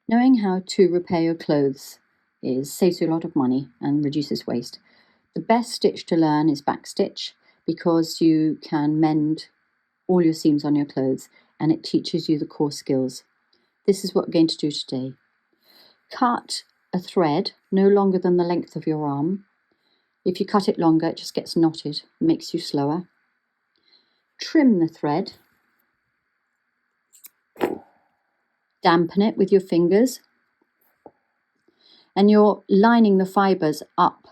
Knowing how to repair your clothes saves you a lot of money and reduces waste. The best stitch to learn is backstitch because you can mend all your seams on your clothes and it teaches you the core skills. This is what we're going to do today. Cut a thread no longer than the length of your arm. If you cut it longer, it just gets knotted, makes you slower. Trim the thread. Dampen it with your fingers. And you're lining the fibres up.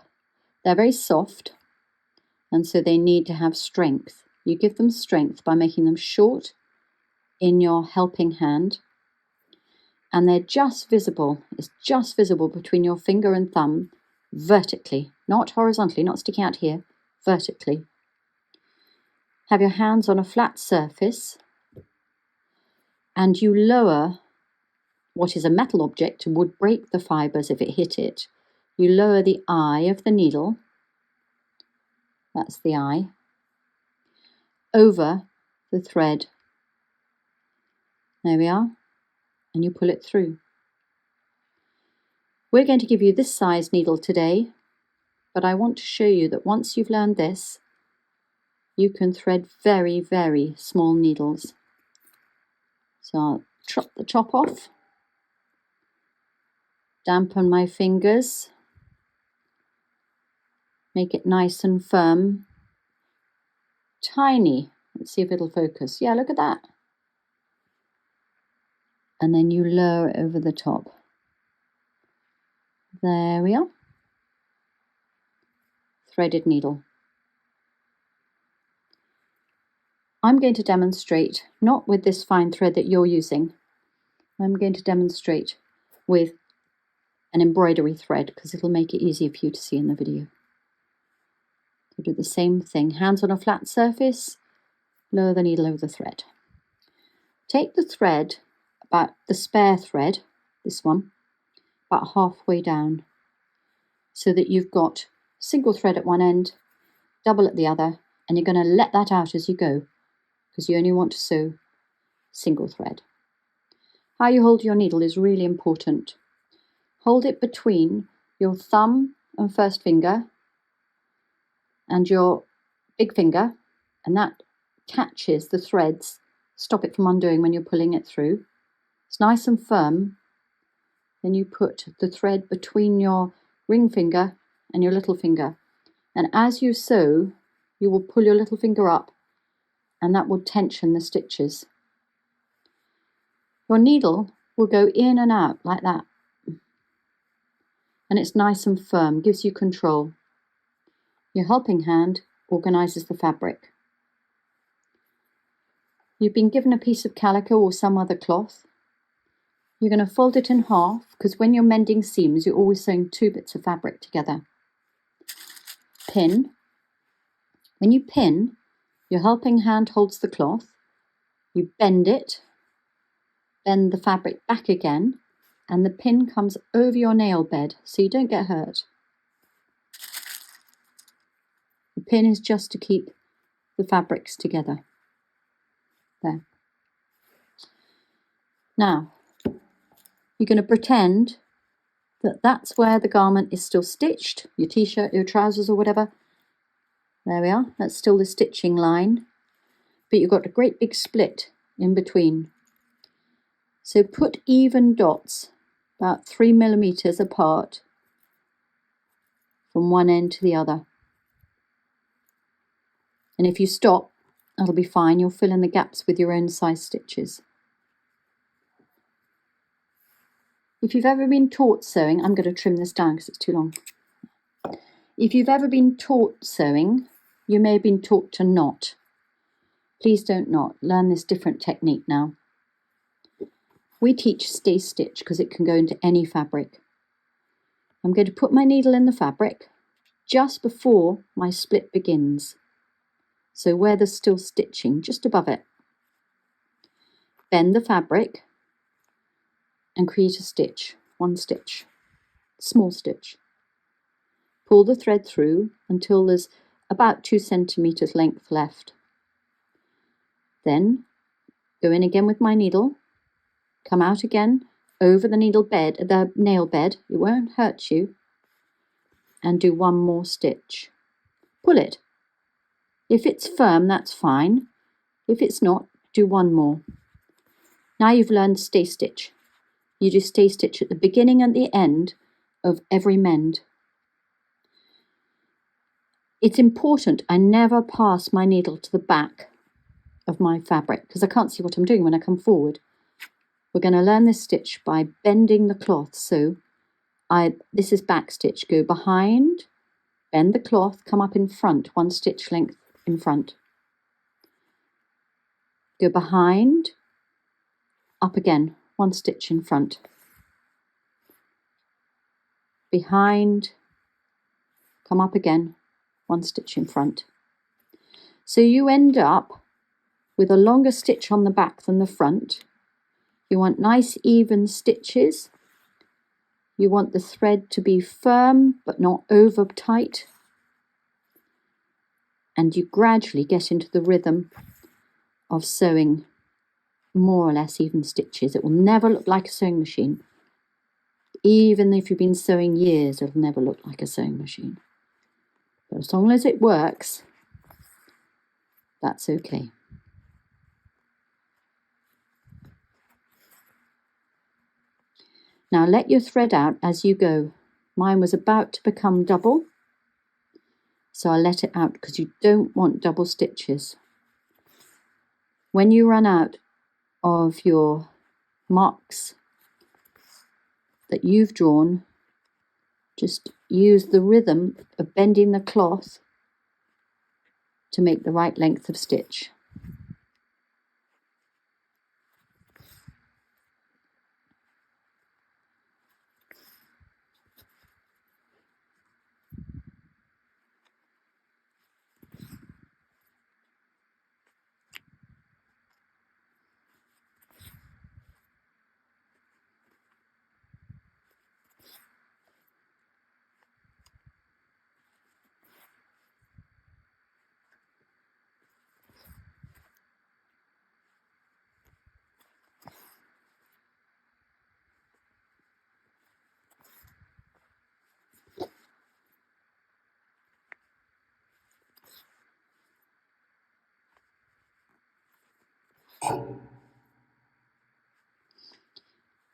They're very soft, and so they need to have strength. You give them strength by making them short in your helping hand, and they're just visible. It's just visible between your finger and thumb vertically, not horizontally, not sticking out here, vertically. Have your hands on a flat surface, and you lower what is a metal object would break the fibres if it hit it. You lower the eye of the needle, that's the eye, over the thread. There we are, and you pull it through. We're going to give you this size needle today, but I want to show you that once you've learned this, you can thread very, very small needles. So I'll chop the top off, dampen my fingers, make it nice and firm, tiny. Let's see if it'll focus. Yeah, look at that. And then you lower it over the top. There we are. Threaded needle. I'm going to demonstrate, not with this fine thread that you're using. I'm going to demonstrate with an embroidery thread because it'll make it easier for you to see in the video. So do the same thing. Hands on a flat surface, lower the needle over the thread. Take the thread, about the spare thread, this one, about halfway down, so that you've got single thread at one end, double at the other, and you're going to let that out as you go, because you only want to sew single thread. How you hold your needle is really important. Hold it between your thumb and first finger and your big finger, and that catches the threads, stop it from undoing when you're pulling it through. It's nice and firm. Then you put the thread between your ring finger and your little finger, and as you sew you will pull your little finger up and that will tension the stitches. Your needle will go in and out like that, and it's nice and firm, gives you control. Your helping hand organises the fabric. You've been given a piece of calico or some other cloth. You're going to fold it in half because when you're mending seams, you're always sewing two bits of fabric together. Pin. When you pin, your helping hand holds the cloth. You bend it, bend the fabric back again, and the pin comes over your nail bed so you don't get hurt. The pin is just to keep the fabrics together. There. Now, you're going to pretend that that's where the garment is still stitched, your t-shirt, your trousers or whatever. There we are, that's still the stitching line, but you've got a great big split in between. So put even dots about 3 millimeters apart from one end to the other. And if you stop, that'll be fine. You'll fill in the gaps with your own size stitches. If you've ever been taught sewing, I'm going to trim this down because it's too long. If you've ever been taught sewing, you may have been taught to knot. Please don't knot. Learn this different technique now. We teach stay stitch because it can go into any fabric. I'm going to put my needle in the fabric just before my split begins. So where there's still stitching, just above it. Bend the fabric and create a stitch, one stitch, small stitch. Pull the thread through until there's about 2 centimeters length left. Then go in again with my needle, come out again, over the nail bed, it won't hurt you, and do one more stitch. Pull it. If it's firm, that's fine. If it's not, do one more. Now you've learned stay stitch. You do stay stitch at the beginning and the end of every mend. It's important I never pass my needle to the back of my fabric because I can't see what I'm doing when I come forward. We're going to learn this stitch by bending the cloth. So this is back stitch. Go behind, bend the cloth, come up in front, one stitch length in front. Go behind, up again, one stitch in front. Behind, come up again, one stitch in front. So you end up with a longer stitch on the back than the front. You want nice even stitches. You want the thread to be firm but not over tight. And you gradually get into the rhythm of sewing more or less even stitches. It will never look like a sewing machine. Even if you've been sewing years, it'll never look like a sewing machine. But as long as it works, that's okay. Now let your thread out as you go. Mine was about to become double, so I let it out because you don't want double stitches. When you run out of your marks that you've drawn, just use the rhythm of bending the cloth to make the right length of stitch.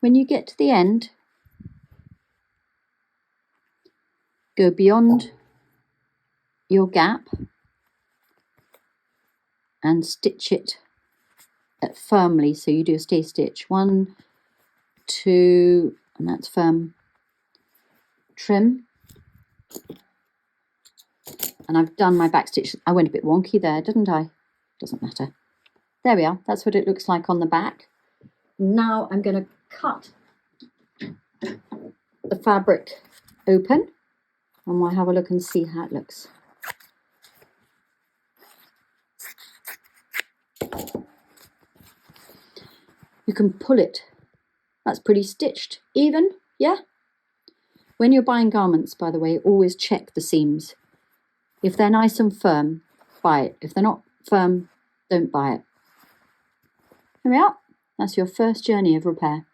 When you get to the end, go beyond your gap and stitch it firmly. So you do a stay stitch, 1, 2, and that's firm. Trim. And I've done my back stitch. I went a bit wonky there, didn't I? Doesn't matter. There we are. That's what it looks like on the back. Now I'm going to cut the fabric open and we'll have a look and see how it looks. You can pull it. That's pretty stitched. Even, yeah? When you're buying garments, by the way, always check the seams. If they're nice and firm, buy it. If they're not firm, don't buy it. There we are. That's your first journey of repair.